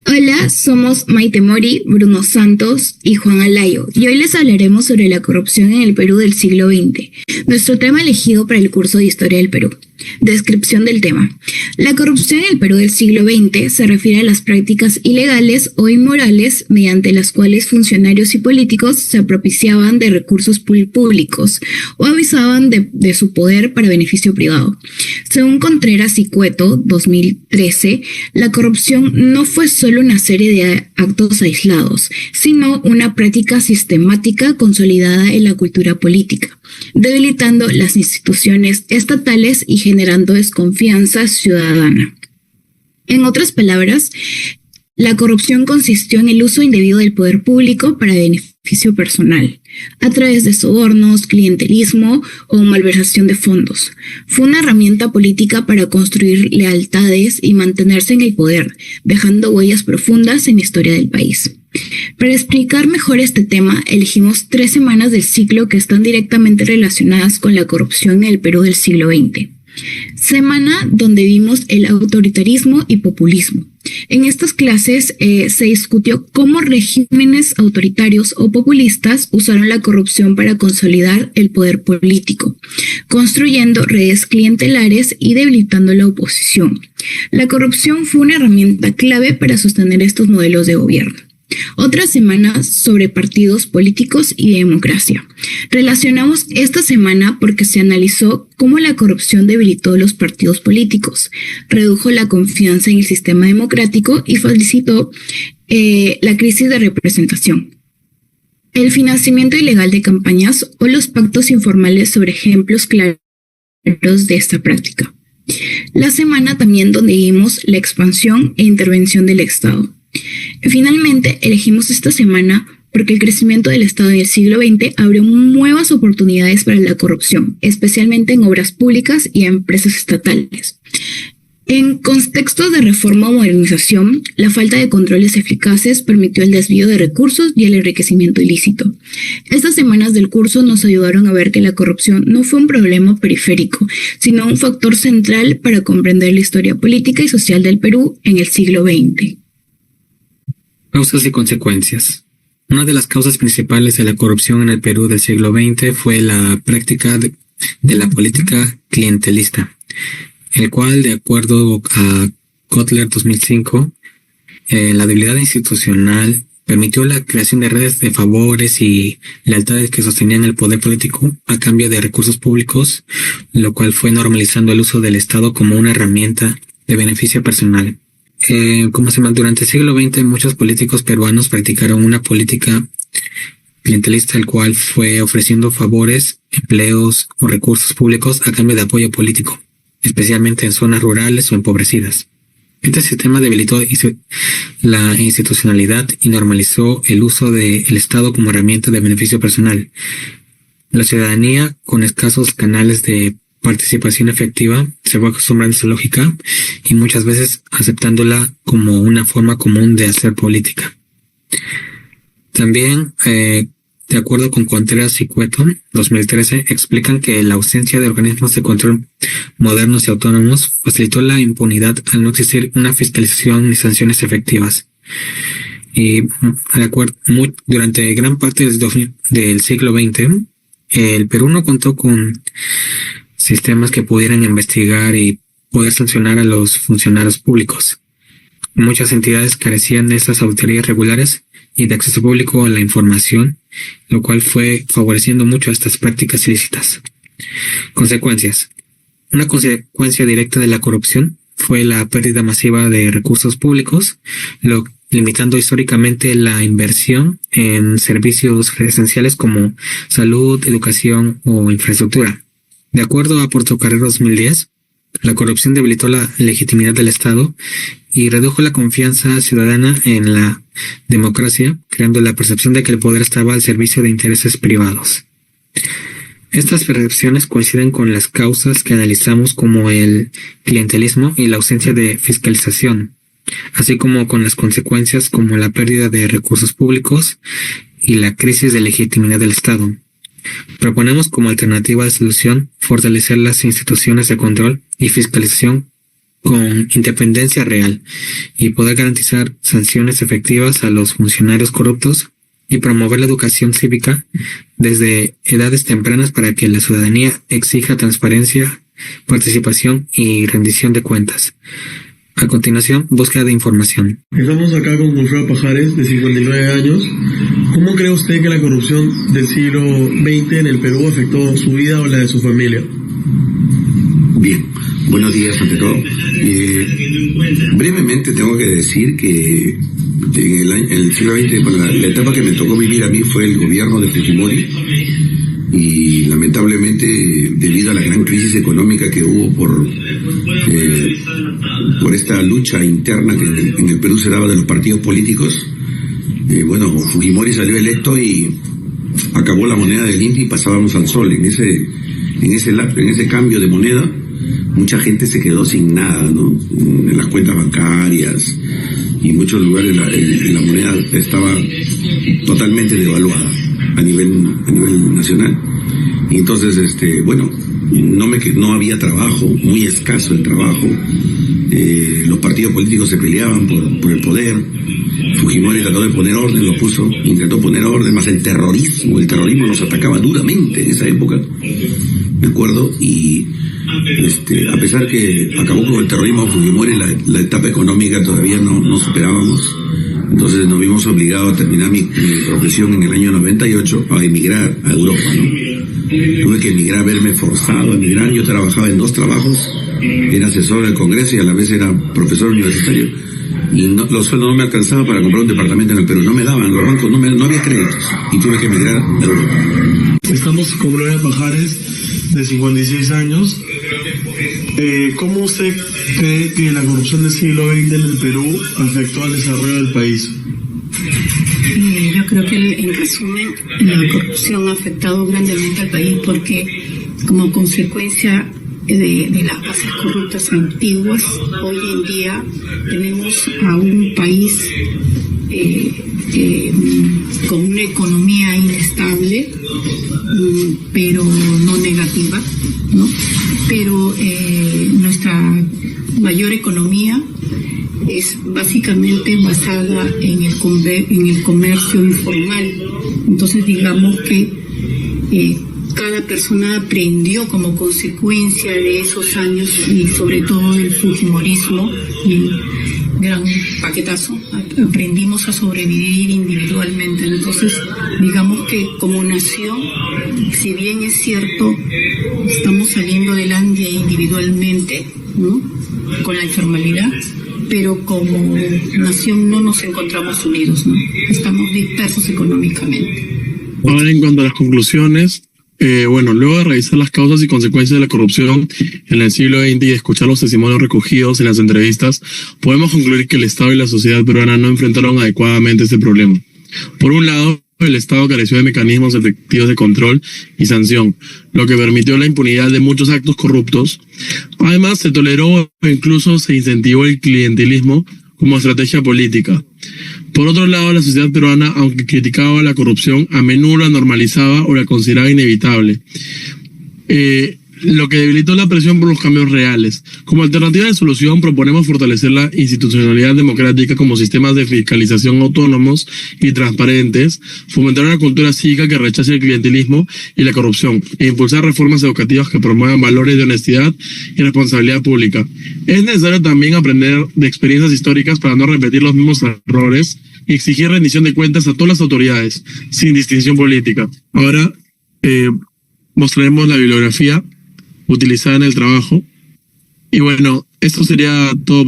Hola, somos Maite Mori, Bruno Santos y Juan Alayo, y hoy les hablaremos sobre la corrupción en el Perú del siglo XX, nuestro tema elegido para el curso de Historia del Perú. Descripción del tema. La corrupción en el Perú del siglo XX se refiere a las prácticas ilegales o inmorales mediante las cuales funcionarios y políticos se propiciaban de recursos públicos o abusaban de su poder para beneficio privado. Según Contreras y Cueto, 2013, la corrupción no fue solo una serie de actos aislados, sino una práctica sistemática consolidada en la cultura política, debilitando las instituciones estatales y generando desconfianza ciudadana. En otras palabras, la corrupción consistió en el uso indebido del poder público para beneficio personal, a través de sobornos, clientelismo o malversación de fondos. Fue una herramienta política para construir lealtades y mantenerse en el poder, dejando huellas profundas en la historia del país. Para explicar mejor este tema, elegimos 3 semanas del ciclo que están directamente relacionadas con la corrupción en el Perú del siglo XX. Semana donde vimos el autoritarismo y populismo. En estas clases se discutió cómo regímenes autoritarios o populistas usaron la corrupción para consolidar el poder político, construyendo redes clientelares y debilitando la oposición. La corrupción fue una herramienta clave para sostener estos modelos de gobierno. Otra semana sobre partidos políticos y democracia. Relacionamos esta semana porque se analizó cómo la corrupción debilitó los partidos políticos, redujo la confianza en el sistema democrático y facilitó la crisis de representación. El financiamiento ilegal de campañas o los pactos informales sobre ejemplos claros de esta práctica. La semana también donde vimos la expansión e intervención del Estado. Finalmente, elegimos esta semana porque el crecimiento del Estado en el siglo XX abrió nuevas oportunidades para la corrupción, especialmente en obras públicas y empresas estatales. En contextos de reforma o modernización, la falta de controles eficaces permitió el desvío de recursos y el enriquecimiento ilícito. Estas semanas del curso nos ayudaron a ver que la corrupción no fue un problema periférico, sino un factor central para comprender la historia política y social del Perú en el siglo XX. Causas y consecuencias. Una de las causas principales de la corrupción en el Perú del siglo XX fue la práctica de la política clientelista, el cual, de acuerdo a Kotler 2005, la debilidad institucional permitió la creación de redes de favores y lealtades que sostenían el poder político a cambio de recursos públicos, lo cual fue normalizando el uso del Estado como una herramienta de beneficio personal. Durante el siglo XX muchos políticos peruanos practicaron una política clientelista, el cual fue ofreciendo favores, empleos o recursos públicos a cambio de apoyo político, especialmente en zonas rurales o empobrecidas. Este sistema debilitó la institucionalidad y normalizó el uso del Estado como herramienta de beneficio personal. La ciudadanía, con escasos canales de participación efectiva, se fue acostumbrando a esa lógica y muchas veces aceptándola como una forma común de hacer política. También, de acuerdo con Contreras y Cueto, 2013, explican que la ausencia de organismos de control modernos y autónomos facilitó la impunidad al no existir una fiscalización ni sanciones efectivas. Y durante gran parte del siglo XX, el Perú no contó con sistemas que pudieran investigar y poder sancionar a los funcionarios públicos. Muchas entidades carecían de estas auditorías regulares y de acceso público a la información, lo cual fue favoreciendo mucho estas prácticas ilícitas. Consecuencias. Una consecuencia directa de la corrupción fue la pérdida masiva de recursos públicos, limitando históricamente la inversión en servicios esenciales como salud, educación o infraestructura. De acuerdo a Portocarrero 2010, la corrupción debilitó la legitimidad del Estado y redujo la confianza ciudadana en la democracia, creando la percepción de que el poder estaba al servicio de intereses privados. Estas percepciones coinciden con las causas que analizamos, como el clientelismo y la ausencia de fiscalización, así como con las consecuencias como la pérdida de recursos públicos y la crisis de legitimidad del Estado. Proponemos como alternativa de solución fortalecer las instituciones de control y fiscalización con independencia real y poder garantizar sanciones efectivas a los funcionarios corruptos y promover la educación cívica desde edades tempranas para que la ciudadanía exija transparencia, participación y rendición de cuentas. A continuación, búsqueda de información. Estamos acá con Wilfredo Pajares, de 59 años. ¿Cómo cree usted que la corrupción del siglo XX en el Perú afectó su vida o la de su familia? Bien, buenos días ante todo. Brevemente tengo que decir que en el siglo XX, bueno, la etapa que me tocó vivir a mí fue el gobierno de Fujimori, y lamentablemente debido a la gran crisis económica que hubo por esta lucha interna que en el Perú se daba de los partidos políticos, Fujimori salió electo y acabó la moneda del INPI y pasábamos al sol. En ese cambio de moneda, mucha gente se quedó sin nada, ¿no? En las cuentas bancarias y en muchos lugares la moneda estaba totalmente devaluada a nivel nacional. Y entonces, no había trabajo, muy escaso el trabajo. Los partidos políticos se peleaban por el poder. Fujimori trató de poner orden, intentó poner orden, más el terrorismo nos atacaba duramente en esa época, me acuerdo, y a pesar que acabó con el terrorismo Fujimori, la etapa económica todavía no superábamos. Entonces nos vimos obligados a terminar mi profesión en el año 98 a emigrar a Europa, ¿no? Tuve que emigrar, verme forzado a emigrar. Yo trabajaba en 2 trabajos, era asesor del Congreso y a la vez era profesor universitario. Y los sueldos no me alcanzaban para comprar un departamento en el Perú, no me daban, los bancos no había créditos y tuve que emigrar a Europa. Estamos con Gloria Pajares, de 56 años. ¿Cómo usted cree que la corrupción del siglo XX en el Perú afectó al desarrollo del país? Yo creo que en resumen la corrupción ha afectado grandemente al país porque como consecuencia de las bases corruptas antiguas, hoy en día tenemos a un país con una economía inestable, pero no negativa, ¿no? Pero nuestra mayor economía es básicamente basada en el comercio informal. Entonces digamos que cada persona aprendió como consecuencia de esos años y sobre todo del fujimorismo y el gran paquetazo, aprendimos a sobrevivir individualmente. Entonces digamos que como nación, si bien es cierto estamos saliendo adelante individualmente, ¿no?, con la informalidad, pero como nación no nos encontramos unidos, ¿no? Estamos dispersos económicamente. Ahora, en cuanto a las conclusiones, luego de revisar las causas y consecuencias de la corrupción en el siglo XX y escuchar los testimonios recogidos en las entrevistas, podemos concluir que el Estado y la sociedad peruana no enfrentaron adecuadamente este problema. Por un lado, el Estado careció de mecanismos efectivos de control y sanción, lo que permitió la impunidad de muchos actos corruptos. Además, se toleró o incluso se incentivó el clientelismo como estrategia política. Por otro lado, la sociedad peruana, aunque criticaba la corrupción, a menudo la normalizaba o la consideraba inevitable, lo que debilitó la presión por los cambios reales. Como alternativa de solución, proponemos fortalecer la institucionalidad democrática como sistemas de fiscalización autónomos y transparentes, fomentar una cultura cívica que rechace el clientelismo y la corrupción, e impulsar reformas educativas que promuevan valores de honestidad y responsabilidad pública. Es necesario también aprender de experiencias históricas para no repetir los mismos errores y exigir rendición de cuentas a todas las autoridades, sin distinción política. Ahora mostraremos la bibliografía utilizada en el trabajo. Y esto sería todo.